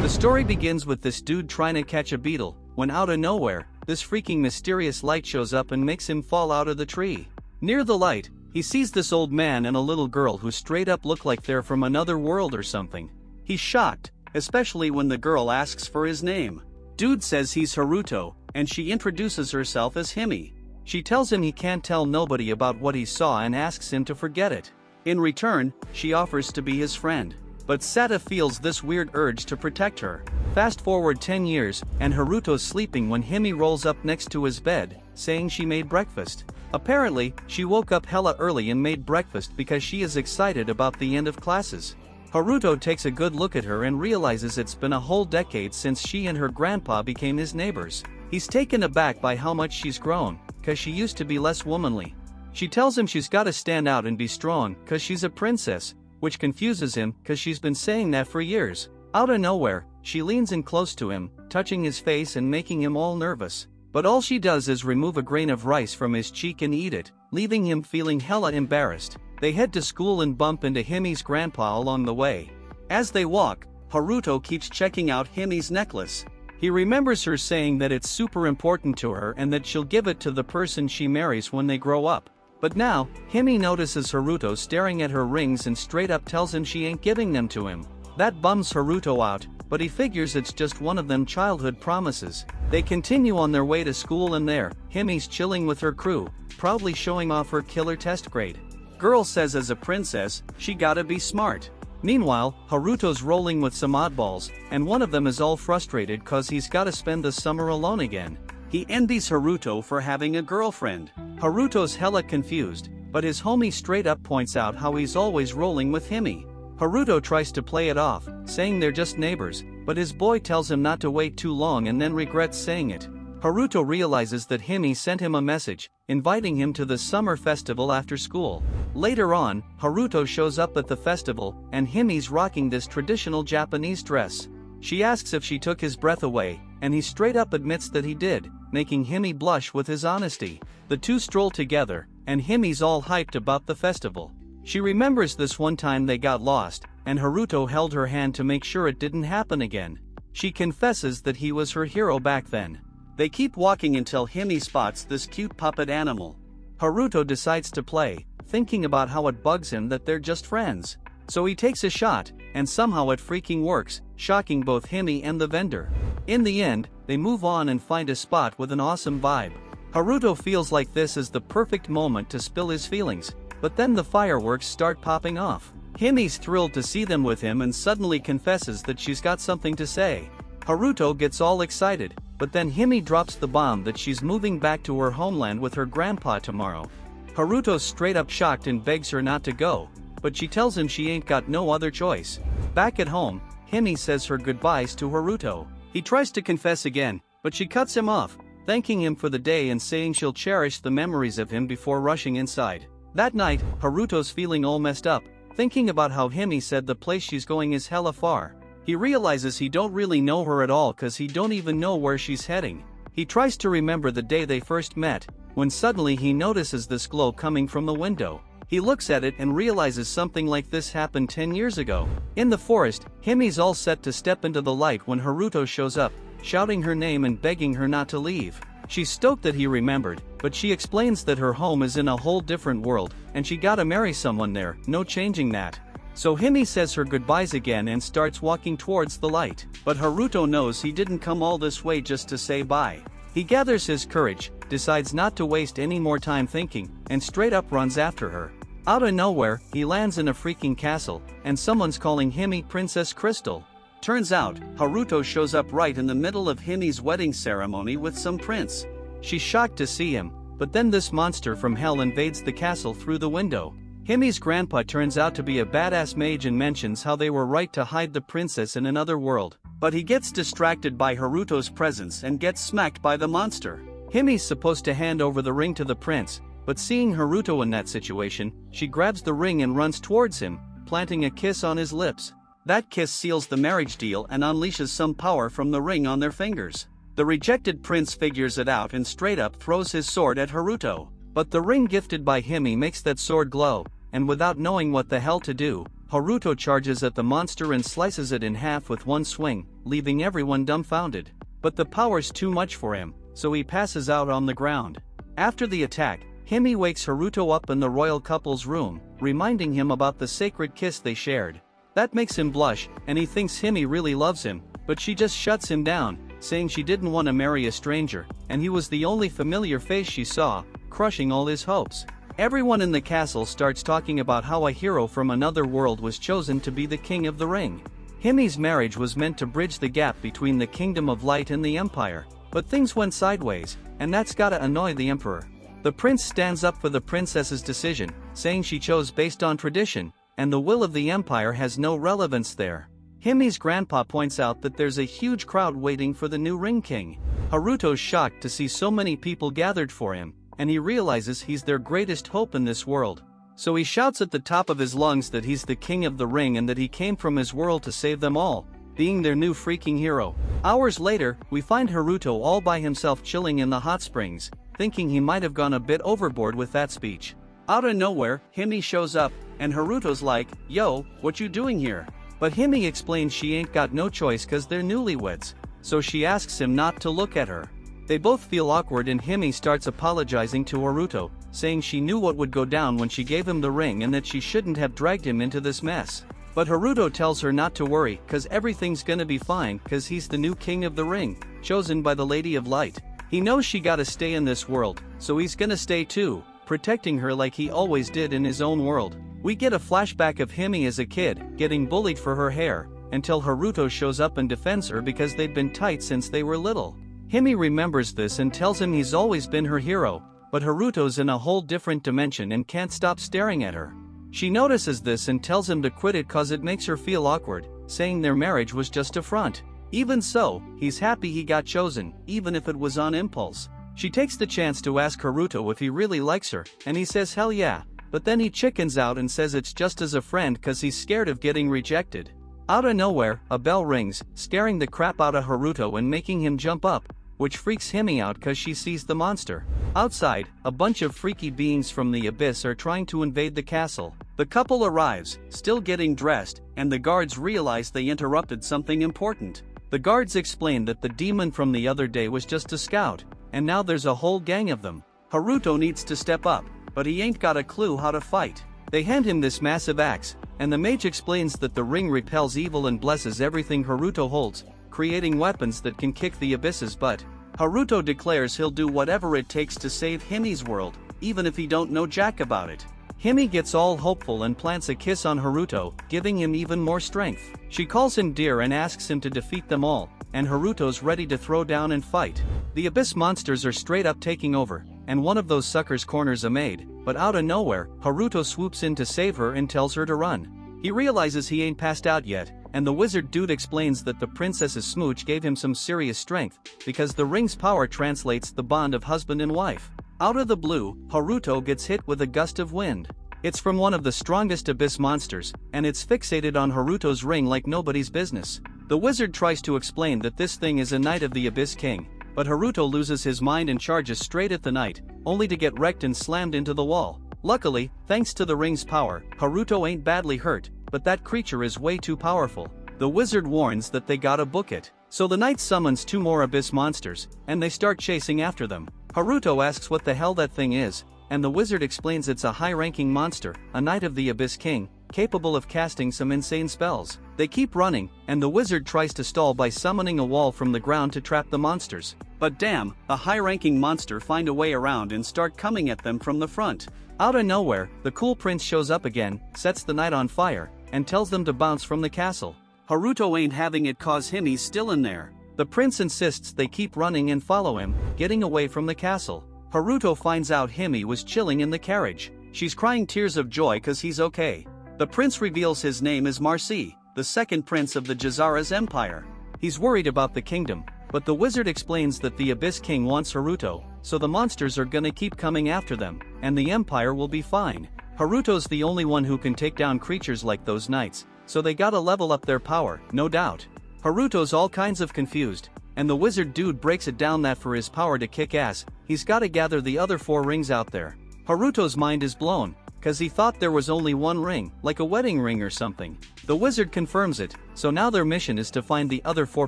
The story begins with this dude trying to catch a beetle, when out of nowhere, this freaking mysterious light shows up and makes him fall out of the tree. Near the light, he sees this old man and a little girl who straight up look like they're from another world or something. He's shocked, especially when the girl asks for his name. Dude says he's Haruto, and she introduces herself as Himi. She tells him he can't tell nobody about what he saw and asks him to forget it. In return, she offers to be his friend. But Sata feels this weird urge to protect her. Fast forward 10 years, and Haruto's sleeping when Himi rolls up next to his bed, saying she made breakfast. Apparently, she woke up hella early and made breakfast because she is excited about the end of classes. Haruto takes a good look at her and realizes it's been a whole decade since she and her grandpa became his neighbors. He's taken aback by how much she's grown, cause she used to be less womanly. She tells him she's gotta stand out and be strong cause she's a princess, which confuses him cause she's been saying that for years. Out of nowhere, she leans in close to him, touching his face and making him all nervous. But all she does is remove a grain of rice from his cheek and eat it, leaving him feeling hella embarrassed. They head to school and bump into Himi's grandpa along the way. As they walk, Haruto keeps checking out Himi's necklace. He remembers her saying that it's super important to her and that she'll give it to the person she marries when they grow up. But now, Himi notices Haruto staring at her rings and straight up tells him she ain't giving them to him. That bums Haruto out, but he figures it's just one of them childhood promises. They continue on their way to school and there, Himi's chilling with her crew, proudly showing off her killer test grade. Girl says as a princess, she gotta be smart. Meanwhile, Haruto's rolling with some oddballs, and one of them is all frustrated cause he's gotta spend the summer alone again. He envies Haruto for having a girlfriend. Haruto's hella confused, but his homie straight up points out how he's always rolling with Himi. Haruto tries to play it off, saying they're just neighbors, but his boy tells him not to wait too long and then regrets saying it. Haruto realizes that Himi sent him a message, inviting him to the summer festival after school. Later on, Haruto shows up at the festival, and Himi's rocking this traditional Japanese dress. She asks if she took his breath away, and he straight up admits that he did, making Himi blush with his honesty. The two stroll together, and Himi's all hyped about the festival. She remembers this one time they got lost, and Haruto held her hand to make sure it didn't happen again. She confesses that he was her hero back then. They keep walking until Himi spots this cute puppet animal. Haruto decides to play, thinking about how it bugs him that they're just friends. So he takes a shot, and somehow it freaking works, shocking both Himi and the vendor. In the end, they move on and find a spot with an awesome vibe. Haruto feels like this is the perfect moment to spill his feelings, but then the fireworks start popping off. Himi's thrilled to see them with him and suddenly confesses that she's got something to say. Haruto gets all excited, but then Himi drops the bomb that she's moving back to her homeland with her grandpa tomorrow. Haruto's straight up shocked and begs her not to go, but she tells him she ain't got no other choice. Back at home, Himi says her goodbyes to Haruto. He tries to confess again, but she cuts him off, thanking him for the day and saying she'll cherish the memories of him before rushing inside. That night, Haruto's feeling all messed up, thinking about how Himi said the place she's going is hella far. He realizes he don't really know her at all cause he don't even know where she's heading. He tries to remember the day they first met, when suddenly he notices this glow coming from the window. He looks at it and realizes something like this happened 10 years ago. In the forest, Himi's all set to step into the light when Haruto shows up, shouting her name and begging her not to leave. She's stoked that he remembered, but she explains that her home is in a whole different world, and she gotta marry someone there, no changing that. So Himi says her goodbyes again and starts walking towards the light. But Haruto knows he didn't come all this way just to say bye. He gathers his courage, decides not to waste any more time thinking, and straight up runs after her. Out of nowhere, he lands in a freaking castle, and someone's calling Himi Princess Crystal. Turns out, Haruto shows up right in the middle of Himi's wedding ceremony with some prince. She's shocked to see him, but then this monster from hell invades the castle through the window. Himi's grandpa turns out to be a badass mage and mentions how they were right to hide the princess in another world. But he gets distracted by Haruto's presence and gets smacked by the monster. Himi's supposed to hand over the ring to the prince, but seeing Haruto in that situation, she grabs the ring and runs towards him, planting a kiss on his lips. That kiss seals the marriage deal and unleashes some power from the ring on their fingers. The rejected prince figures it out and straight up throws his sword at Haruto. But the ring gifted by Himi makes that sword glow, and without knowing what the hell to do, Haruto charges at the monster and slices it in half with one swing, leaving everyone dumbfounded. But the power's too much for him, so he passes out on the ground. After the attack, Hime wakes Haruto up in the royal couple's room, reminding him about the sacred kiss they shared. That makes him blush, and he thinks Hime really loves him, but she just shuts him down, saying she didn't want to marry a stranger, and he was the only familiar face she saw, crushing all his hopes. Everyone in the castle starts talking about how a hero from another world was chosen to be the King of the Ring. Hime's marriage was meant to bridge the gap between the Kingdom of Light and the Empire, but things went sideways, and that's gotta annoy the Emperor. The prince stands up for the princess's decision, saying she chose based on tradition, and the will of the Empire has no relevance there. Hime's grandpa points out that there's a huge crowd waiting for the new Ring King. Haruto's shocked to see so many people gathered for him, and he realizes he's their greatest hope in this world. So he shouts at the top of his lungs that he's the King of the Ring and that he came from his world to save them all, being their new freaking hero. Hours later, we find Haruto all by himself chilling in the hot springs, thinking he might have gone a bit overboard with that speech. Out of nowhere, Hime shows up, and Haruto's like, "Yo, what you doing here?" But Hime explains she ain't got no choice cause they're newlyweds, so she asks him not to look at her. They both feel awkward and Hime starts apologizing to Haruto, saying she knew what would go down when she gave him the ring and that she shouldn't have dragged him into this mess. But Haruto tells her not to worry cause everything's gonna be fine cause he's the new King of the Ring, chosen by the Lady of Light. He knows she gotta stay in this world, so he's gonna stay too, protecting her like he always did in his own world. We get a flashback of Hime as a kid, getting bullied for her hair, until Haruto shows up and defends her because they'd been tight since they were little. Hime remembers this and tells him he's always been her hero, but Haruto's in a whole different dimension and can't stop staring at her. She notices this and tells him to quit it cause it makes her feel awkward, saying their marriage was just a front. Even so, he's happy he got chosen, even if it was on impulse. She takes the chance to ask Haruto if he really likes her, and he says hell yeah, but then he chickens out and says it's just as a friend cause he's scared of getting rejected. Out of nowhere, a bell rings, scaring the crap out of Haruto and making him jump up, which freaks Hime out cause she sees the monster. Outside, a bunch of freaky beings from the abyss are trying to invade the castle. The couple arrives, still getting dressed, and the guards realize they interrupted something important. The guards explain that the demon from the other day was just a scout, and now there's a whole gang of them. Haruto needs to step up, but he ain't got a clue how to fight. They hand him this massive axe, and the mage explains that the ring repels evil and blesses everything Haruto holds, creating weapons that can kick the abyss's butt. Haruto declares he'll do whatever it takes to save Hime's world, even if he don't know jack about it. Hime gets all hopeful and plants a kiss on Haruto, giving him even more strength. She calls him dear and asks him to defeat them all, and Haruto's ready to throw down and fight. The abyss monsters are straight up taking over, and one of those suckers corners a maid, but out of nowhere, Haruto swoops in to save her and tells her to run. He realizes he ain't passed out yet, and the wizard dude explains that the princess's smooch gave him some serious strength, because the ring's power translates the bond of husband and wife. Out of the blue, Haruto gets hit with a gust of wind. It's from one of the strongest abyss monsters, and it's fixated on Haruto's ring like nobody's business. The wizard tries to explain that this thing is a knight of the Abyss King, but Haruto loses his mind and charges straight at the knight, only to get wrecked and slammed into the wall. Luckily, thanks to the ring's power, Haruto ain't badly hurt, but that creature is way too powerful. The wizard warns that they gotta book it. So the knight summons 2 more abyss monsters, and they start chasing after them. Haruto asks what the hell that thing is, and the wizard explains it's a high-ranking monster, a knight of the Abyss King, capable of casting some insane spells. They keep running, and the wizard tries to stall by summoning a wall from the ground to trap the monsters. But damn, the high-ranking monster find a way around and start coming at them from the front. Out of nowhere, the cool prince shows up again, sets the knight on fire, and tells them to bounce from the castle. Haruto ain't having it cause Hime's still in there. The prince insists they keep running and follow him, getting away from the castle. Haruto finds out Hime was chilling in the carriage. She's crying tears of joy cause he's okay. The prince reveals his name is Marcy, the second prince of the Jazara's empire. He's worried about the kingdom, but the wizard explains that the Abyss King wants Haruto, so the monsters are gonna keep coming after them, and the empire will be fine. Haruto's the only one who can take down creatures like those knights, so they gotta level up their power, no doubt. Haruto's all kinds of confused, and the wizard dude breaks it down that for his power to kick ass, he's gotta gather the other 4 rings out there. Haruto's mind is blown, cause he thought there was only one ring, like a wedding ring or something. The wizard confirms it, so now their mission is to find the other 4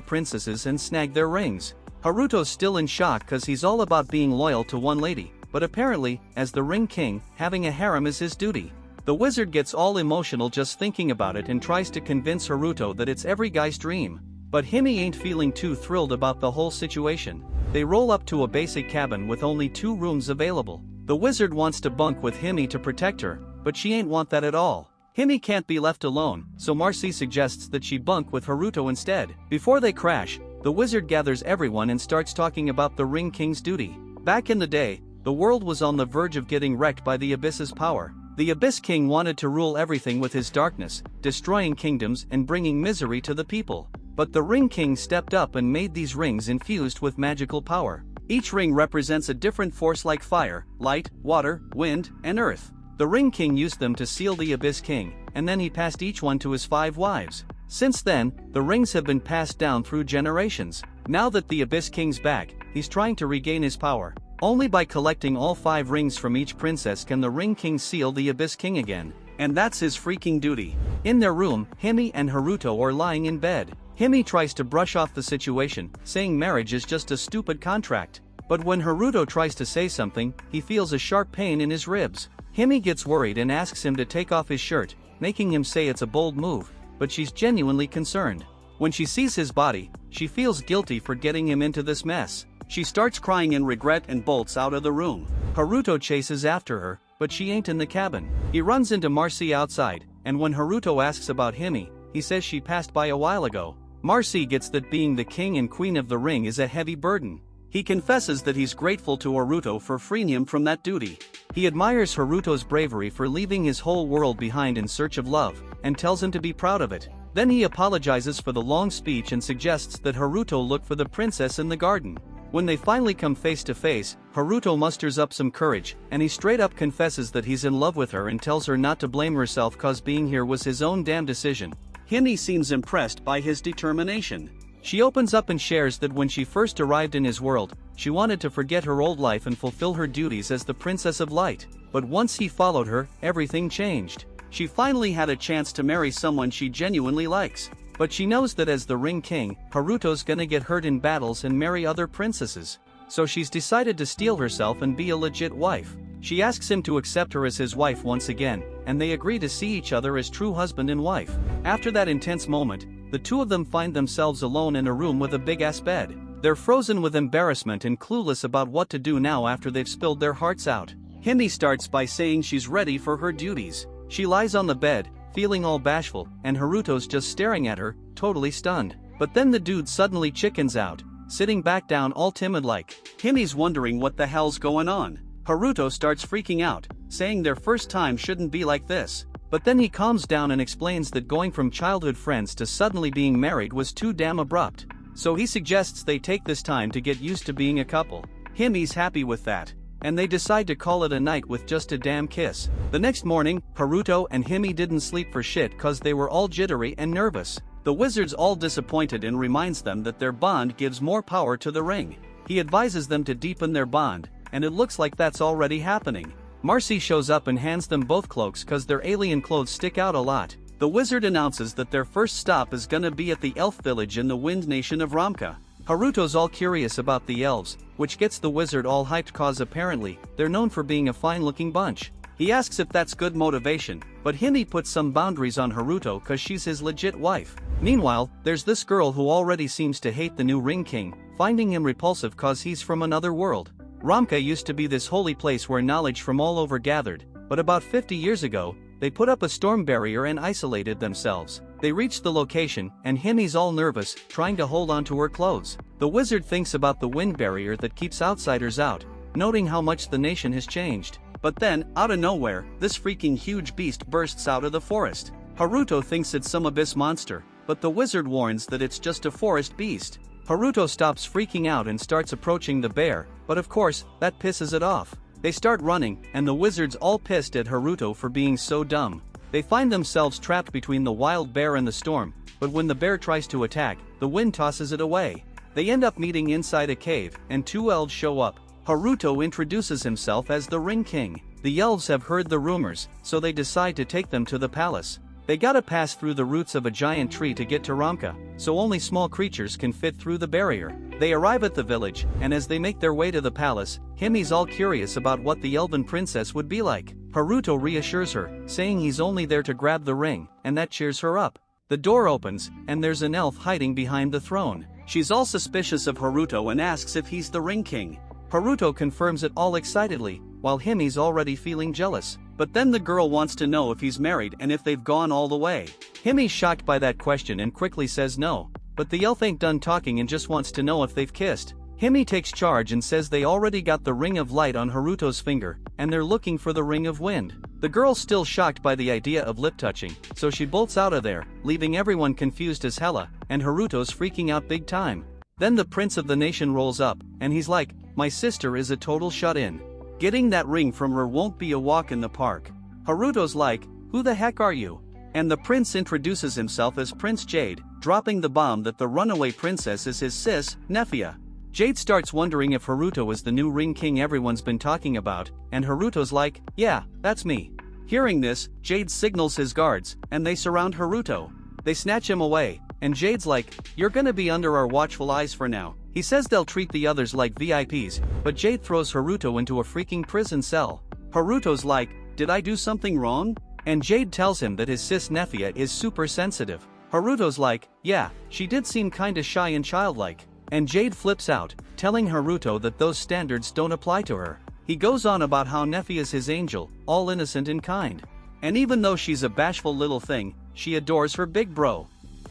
princesses and snag their rings. Haruto's still in shock cause he's all about being loyal to one lady, but apparently, as the Ring King, having a harem is his duty. The wizard gets all emotional just thinking about it and tries to convince Haruto that it's every guy's dream. But Hime ain't feeling too thrilled about the whole situation. They roll up to a basic cabin with only 2 rooms available. The wizard wants to bunk with Hime to protect her, but she ain't want that at all. Hime can't be left alone, so Marcy suggests that she bunk with Haruto instead. Before they crash, the wizard gathers everyone and starts talking about the Ring King's duty. Back in the day, the world was on the verge of getting wrecked by the Abyss's power. The Abyss King wanted to rule everything with his darkness, destroying kingdoms and bringing misery to the people. But the Ring King stepped up and made these rings infused with magical power. Each ring represents a different force like fire, light, water, wind, and earth. The Ring King used them to seal the Abyss King, and then he passed each one to his 5 wives. Since then, the rings have been passed down through generations. Now that the Abyss King's back, he's trying to regain his power. Only by collecting all 5 rings from each princess can the Ring King seal the Abyss King again. And that's his freaking duty. In their room, Hime and Haruto are lying in bed. Hime tries to brush off the situation, saying marriage is just a stupid contract. But when Haruto tries to say something, he feels a sharp pain in his ribs. Hime gets worried and asks him to take off his shirt, making him say it's a bold move, but she's genuinely concerned. When she sees his body, she feels guilty for getting him into this mess. She starts crying in regret and bolts out of the room. Haruto chases after her, but she ain't in the cabin. He runs into Marcy outside, and when Haruto asks about Hime, he says she passed by a while ago. Marcy gets that being the king and queen of the ring is a heavy burden. He confesses that he's grateful to Haruto for freeing him from that duty. He admires Haruto's bravery for leaving his whole world behind in search of love, and tells him to be proud of it. Then he apologizes for the long speech and suggests that Haruto look for the princess in the garden. When they finally come face to face, Haruto musters up some courage, and he straight up confesses that he's in love with her and tells her not to blame herself cause being here was his own damn decision. Hime seems impressed by his determination. She opens up and shares that when she first arrived in his world, she wanted to forget her old life and fulfill her duties as the Princess of Light. But once he followed her, everything changed. She finally had a chance to marry someone she genuinely likes. But she knows that as the Ring King, Haruto's gonna get hurt in battles and marry other princesses. So she's decided to steel herself and be a legit wife. She asks him to accept her as his wife once again, and they agree to see each other as true husband and wife. After that intense moment, the two of them find themselves alone in a room with a big-ass bed. They're frozen with embarrassment and clueless about what to do now after they've spilled their hearts out. Hime starts by saying she's ready for her duties. She lies on the bed, feeling all bashful, and Haruto's just staring at her, totally stunned. But then the dude suddenly chickens out, sitting back down all timid-like. Hime's wondering what the hell's going on. Haruto starts freaking out, saying their first time shouldn't be like this. But then he calms down and explains that going from childhood friends to suddenly being married was too damn abrupt. So he suggests they take this time to get used to being a couple. Hime's happy with that, and they decide to call it a night with just a damn kiss. The next morning, Haruto and Hime didn't sleep for shit cause they were all jittery and nervous. The wizard's all disappointed and reminds them that their bond gives more power to the ring. He advises them to deepen their bond, and it looks like that's already happening. Marcy shows up and hands them both cloaks cause their alien clothes stick out a lot. The wizard announces that their first stop is gonna be at the elf village in the Wind Nation of Ramka. Haruto's all curious about the elves, which gets the wizard all hyped cause apparently, they're known for being a fine-looking bunch. He asks if that's good motivation, but Hime puts some boundaries on Haruto cause she's his legit wife. Meanwhile, there's this girl who already seems to hate the new Ring King, finding him repulsive cause he's from another world. Ramka used to be this holy place where knowledge from all over gathered, but about 50 years ago, they put up a storm barrier and isolated themselves. They reached the location, and Hime's all nervous, trying to hold on to her clothes. The wizard thinks about the wind barrier that keeps outsiders out, noting how much the nation has changed. But then, out of nowhere, this freaking huge beast bursts out of the forest. Haruto thinks it's some abyss monster, but the wizard warns that it's just a forest beast. Haruto stops freaking out and starts approaching the bear, but of course, that pisses it off. They start running, and the wizard's all pissed at Haruto for being so dumb. They find themselves trapped between the wild bear and the storm, but when the bear tries to attack, the wind tosses it away. They end up meeting inside a cave, and two elves show up. Haruto introduces himself as the Ring King. The elves have heard the rumors, so they decide to take them to the palace. They gotta pass through the roots of a giant tree to get to Ramka, so only small creatures can fit through the barrier. They arrive at the village, and as they make their way to the palace, Himi's all curious about what the elven princess would be like. Haruto reassures her, saying he's only there to grab the ring, and that cheers her up. The door opens, and there's an elf hiding behind the throne. She's all suspicious of Haruto and asks if he's the Ring King. Haruto confirms it all excitedly, while Himi's already feeling jealous. But then the girl wants to know if he's married and if they've gone all the way. Himi's shocked by that question and quickly says no. But the elf ain't done talking and just wants to know if they've kissed. Himi takes charge and says they already got the Ring of Light on Haruto's finger, and they're looking for the Ring of Wind. The girl's still shocked by the idea of lip touching, so she bolts out of there, leaving everyone confused as hella, and Haruto's freaking out big time. Then the prince of the nation rolls up, and he's like, "My sister is a total shut-in. Getting that ring from her won't be a walk in the park." Haruto's like, "Who the heck are you?" And the prince introduces himself as Prince Jade, dropping the bomb that the runaway princess is his sis, Nefia. Jade starts wondering if Haruto is the new Ring King everyone's been talking about, and Haruto's like, "Yeah, that's me." Hearing this, Jade signals his guards, and they surround Haruto. They snatch him away, and Jade's like, "You're gonna be under our watchful eyes for now." He says they'll treat the others like VIPs, but Jade throws Haruto into a freaking prison cell. Haruto's like, "Did I do something wrong?" And Jade tells him that his sis Nefia is super sensitive. Haruto's like, "Yeah, she did seem kinda shy and childlike." And Jade flips out, telling Haruto that those standards don't apply to her. He goes on about how Nefia's his angel, all innocent and kind. And even though she's a bashful little thing, she adores her big bro.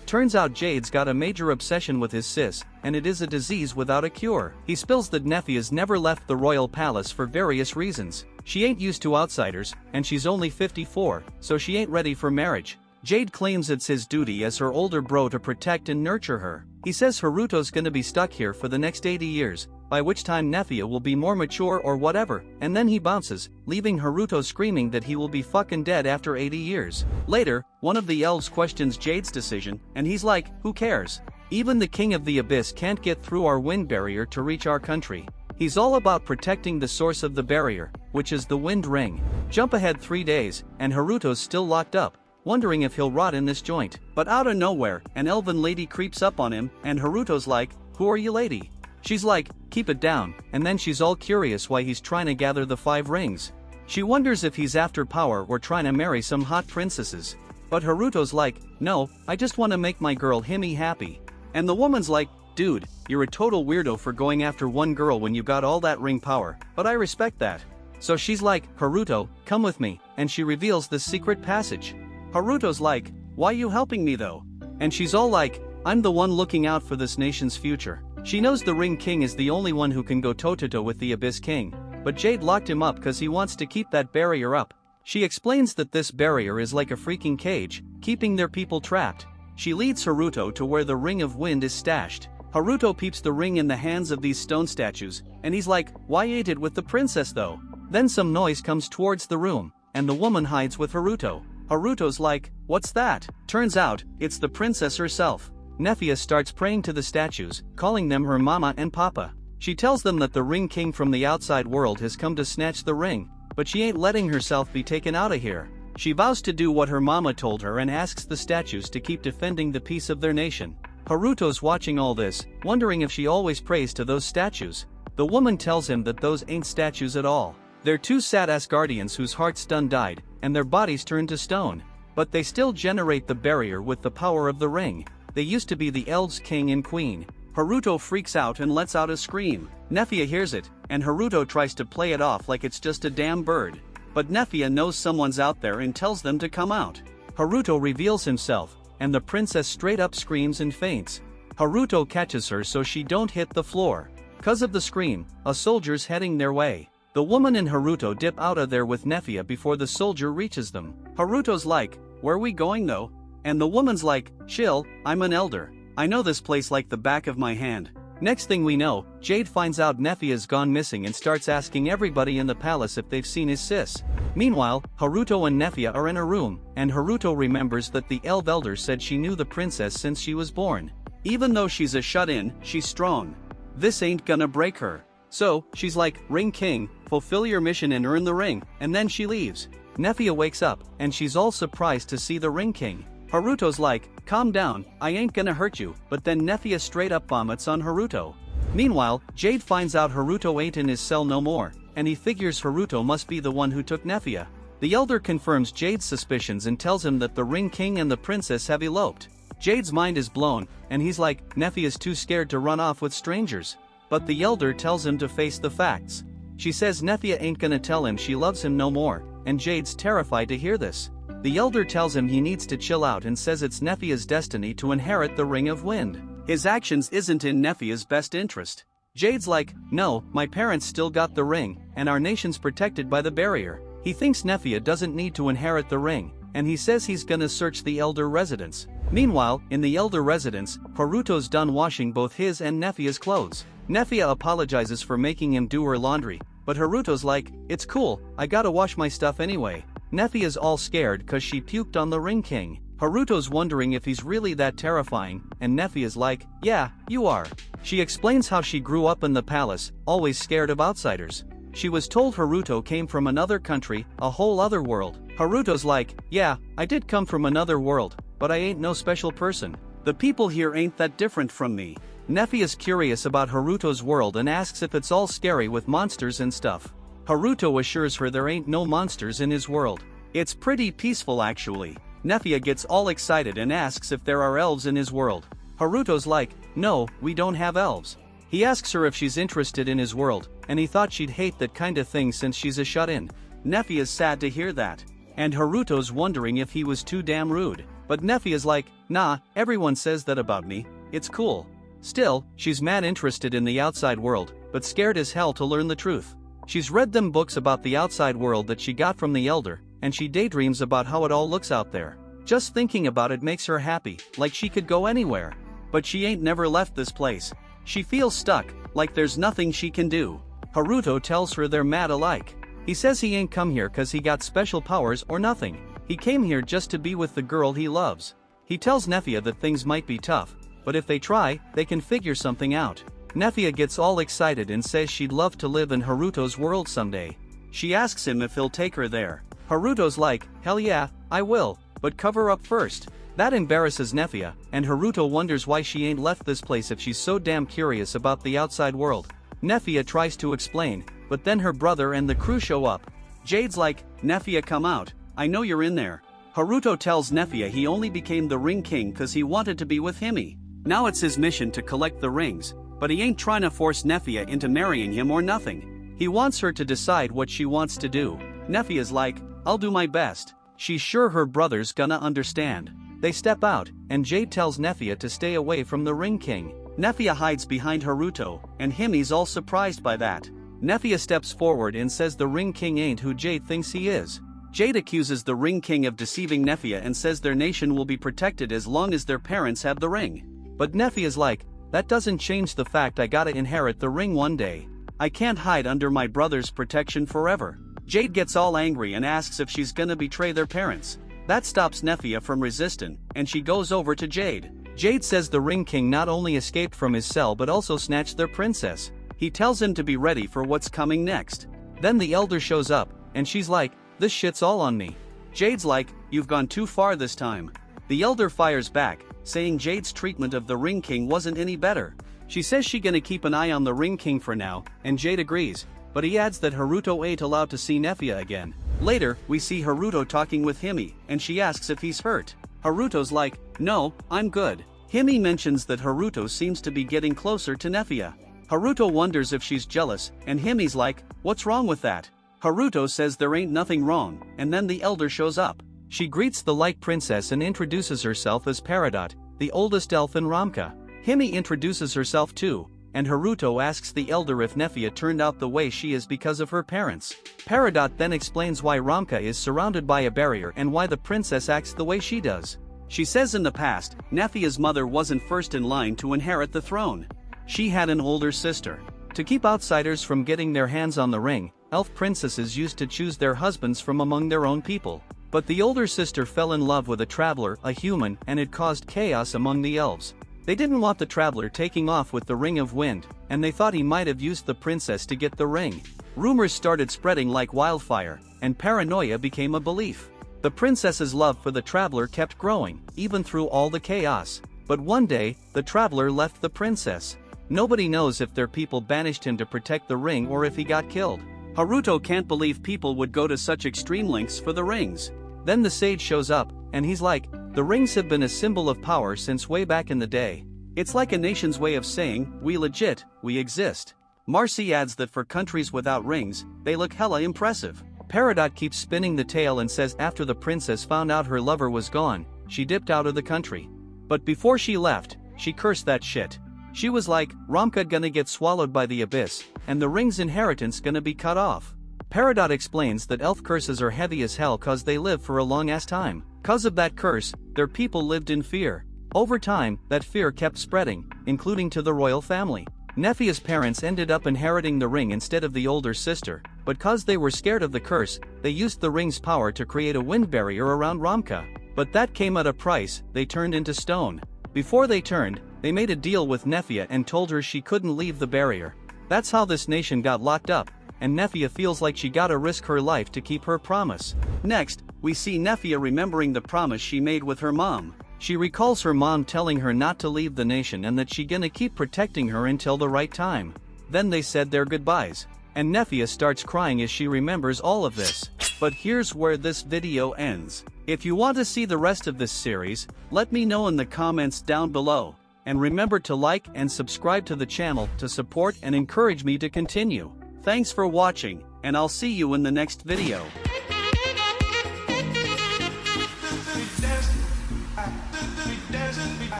Turns out Jade's got a major obsession with his sis, and it is a disease without a cure. He spills that Nefia's never left the royal palace for various reasons. She ain't used to outsiders, and she's only 54, so she ain't ready for marriage. Jade claims it's his duty as her older bro to protect and nurture her. He says Haruto's gonna be stuck here for the next 80 years, by which time Nefia will be more mature or whatever, and then he bounces, leaving Haruto screaming that he will be fucking dead after 80 years. Later, one of the elves questions Jade's decision, and he's like, "Who cares? Even the King of the Abyss can't get through our wind barrier to reach our country." He's all about protecting the source of the barrier, which is the Wind Ring. Jump ahead 3 days, and Haruto's still locked up, wondering if he'll rot in this joint. But out of nowhere, an elven lady creeps up on him, and Haruto's like, "Who are you, lady?" She's like, "Keep it down," and then she's all curious why he's trying to gather the 5 rings. She wonders if he's after power or trying to marry some hot princesses. But Haruto's like, "No, I just want to make my girl Himi happy." And the woman's like, "Dude, you're a total weirdo for going after one girl when you got all that ring power, but I respect that." So she's like, "Haruto, come with me," and she reveals this secret passage. Haruto's like, "Why you helping me though?" And she's all like, "I'm the one looking out for this nation's future." She knows the Ring King is the only one who can go toe-to-toe with the Abyss King, but Jade locked him up cause he wants to keep that barrier up. She explains that this barrier is like a freaking cage, keeping their people trapped. She leads Haruto to where the Ring of Wind is stashed. Haruto peeps the ring in the hands of these stone statues, and he's like, "Why ain't it with the princess though?" Then some noise comes towards the room, and the woman hides with Haruto. Haruto's like, "What's that?" Turns out, it's the princess herself. Nefia starts praying to the statues, calling them her mama and papa. She tells them that the Ring King from the outside world has come to snatch the ring, but she ain't letting herself be taken out of here. She vows to do what her mama told her and asks the statues to keep defending the peace of their nation. Haruto's watching all this, wondering if she always prays to those statues. The woman tells him that those ain't statues at all. They're 2 sad-ass guardians whose hearts done died, and their bodies turned to stone. But they still generate the barrier with the power of the ring. They used to be the elves' king and queen. Haruto freaks out and lets out a scream. Nefia hears it, and Haruto tries to play it off like it's just a damn bird. But Nefia knows someone's out there and tells them to come out. Haruto reveals himself, and the princess straight up screams and faints. Haruto catches her so she don't hit the floor. Cause of the scream, a soldier's heading their way. The woman and Haruto dip out of there with Nefia before the soldier reaches them. Haruto's like, "Where we going though?" And the woman's like, "Chill, I'm an elder. I know this place like the back of my hand." Next thing we know, Jade finds out Nefia's gone missing and starts asking everybody in the palace if they've seen his sis. Meanwhile, Haruto and Nefia are in a room, and Haruto remembers that the elf elder said she knew the princess since she was born. Even though she's a shut-in, she's strong. This ain't gonna break her. So, she's like, Ring King, fulfill your mission and earn the ring, and then she leaves. Nefia wakes up, and she's all surprised to see the Ring King. Haruto's like, calm down, I ain't gonna hurt you, but then Nefia straight up vomits on Haruto. Meanwhile, Jade finds out Haruto ain't in his cell no more, and he figures Haruto must be the one who took Nefia. The elder confirms Jade's suspicions and tells him that the Ring King and the princess have eloped. Jade's mind is blown, and he's like, Nefia's too scared to run off with strangers. But the elder tells him to face the facts. She says Nefia ain't gonna tell him she loves him no more, and Jade's terrified to hear this. The elder tells him he needs to chill out and says it's Nefia's destiny to inherit the Ring of Wind. His actions isn't in Nefia's best interest. Jade's like, no, my parents still got the ring, and our nation's protected by the barrier. He thinks Nefia doesn't need to inherit the ring, and he says he's gonna search the elder residence. Meanwhile, in the elder residence, Haruto's done washing both his and Nefia's clothes. Nefia apologizes for making him do her laundry, but Haruto's like, it's cool, I gotta wash my stuff anyway. Nefia's all scared cause she puked on the Ring King. Haruto's wondering if he's really that terrifying, and Nefia's like, yeah, you are. She explains how she grew up in the palace, always scared of outsiders. She was told Haruto came from another country, a whole other world. Haruto's like, yeah, I did come from another world, but I ain't no special person. The people here ain't that different from me. Nefia's curious about Haruto's world and asks if it's all scary with monsters and stuff. Haruto assures her there ain't no monsters in his world. It's pretty peaceful actually. Nefia gets all excited and asks if there are elves in his world. Haruto's like, no, we don't have elves. He asks her if she's interested in his world, and he thought she'd hate that kind of thing since she's a shut-in. Nefia's sad to hear that. And Haruto's wondering if he was too damn rude. But Nefia's like, nah, everyone says that about me, it's cool. Still, she's mad interested in the outside world, but scared as hell to learn the truth. She's read them books about the outside world that she got from the elder, and she daydreams about how it all looks out there. Just thinking about it makes her happy, like she could go anywhere. But she ain't never left this place. She feels stuck, like there's nothing she can do. Haruto tells her they're mad alike. He says he ain't come here cause he got special powers or nothing. He came here just to be with the girl he loves. He tells Nefia that things might be tough, but if they try, they can figure something out. Nefia gets all excited and says she'd love to live in Haruto's world someday. She asks him if he'll take her there. Haruto's like, hell yeah, I will, but cover up first. That embarrasses Nefia, and Haruto wonders why she ain't left this place if she's so damn curious about the outside world. Nefia tries to explain, but then her brother and the crew show up. Jade's like, Nefia, come out, I know you're in there. Haruto tells Nefia he only became the Ring King cause he wanted to be with Hime. Now it's his mission to collect the rings, but he ain't trying to force Nefia into marrying him or nothing. He wants her to decide what she wants to do. Nefia's like, I'll do my best. She's sure her brother's gonna understand. They step out, and Jade tells Nefia to stay away from the Ring King. Nefia hides behind Haruto, and Hime's all surprised by that. Nefia steps forward and says the Ring King ain't who Jade thinks he is. Jade accuses the Ring King of deceiving Nefia and says their nation will be protected as long as their parents have the ring. But Nefia's like, that doesn't change the fact I gotta inherit the ring one day. I can't hide under my brother's protection forever. Jade gets all angry and asks if she's gonna betray their parents. That stops Nefia from resisting, and she goes over to Jade. Jade says the Ring King not only escaped from his cell but also snatched their princess. He tells him to be ready for what's coming next. Then the elder shows up, and she's like, this shit's all on me. Jade's like, you've gone too far this time. The elder fires back, saying Jade's treatment of the Ring King wasn't any better. She says she gonna keep an eye on the Ring King for now, and Jade agrees, but he adds that Haruto ain't allowed to see Nefia again. Later, we see Haruto talking with Hime, and she asks if he's hurt. Haruto's like, no, I'm good. Hime mentions that Haruto seems to be getting closer to Nefia. Haruto wonders if she's jealous, and Hime's like, what's wrong with that? Haruto says there ain't nothing wrong, and then the elder shows up. She greets the Light Princess and introduces herself as Peridot, the oldest elf in Ramka. Hime introduces herself too, and Haruto asks the elder if Nefia turned out the way she is because of her parents. Peridot then explains why Ramka is surrounded by a barrier and why the princess acts the way she does. She says in the past, Nefia's mother wasn't first in line to inherit the throne. She had an older sister. To keep outsiders from getting their hands on the ring, elf princesses used to choose their husbands from among their own people. But the older sister fell in love with a traveler, a human, and it caused chaos among the elves. They didn't want the traveler taking off with the Ring of Wind, and they thought he might have used the princess to get the ring. Rumors started spreading like wildfire, and paranoia became a belief. The princess's love for the traveler kept growing, even through all the chaos. But one day, the traveler left the princess. Nobody knows if their people banished him to protect the ring or if he got killed. Haruto can't believe people would go to such extreme lengths for the rings. Then the sage shows up, and he's like, the rings have been a symbol of power since way back in the day. It's like a nation's way of saying, we legit, we exist. Marcy adds that for countries without rings, they look hella impressive. Peridot keeps spinning the tale and says after the princess found out her lover was gone, she dipped out of the country. But before she left, she cursed that shit. She was like, Ramka gonna get swallowed by the abyss, and the ring's inheritance gonna be cut off. Peridot explains that elf curses are heavy as hell cause they live for a long ass time. Cause of that curse, their people lived in fear. Over time, that fear kept spreading, including to the royal family. Nephia's parents ended up inheriting the ring instead of the older sister, but cause they were scared of the curse, they used the ring's power to create a wind barrier around Ramka. But that came at a price, they turned into stone. Before they turned, they made a deal with Nephia and told her she couldn't leave the barrier. That's how this nation got locked up, and Nephia feels like she gotta risk her life to keep her promise. Next, we see Nephia remembering the promise she made with her mom. She recalls her mom telling her not to leave the nation and that she gonna keep protecting her until the right time. Then they said their goodbyes. And Nephia starts crying as she remembers all of this. But here's where this video ends. If you want to see the rest of this series, let me know in the comments down below. And remember to like and subscribe to the channel to support and encourage me to continue. Thanks for watching, and I'll see you in the next video.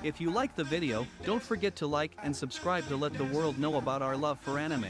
If you like the video, don't forget to like and subscribe to let the world know about our love for anime.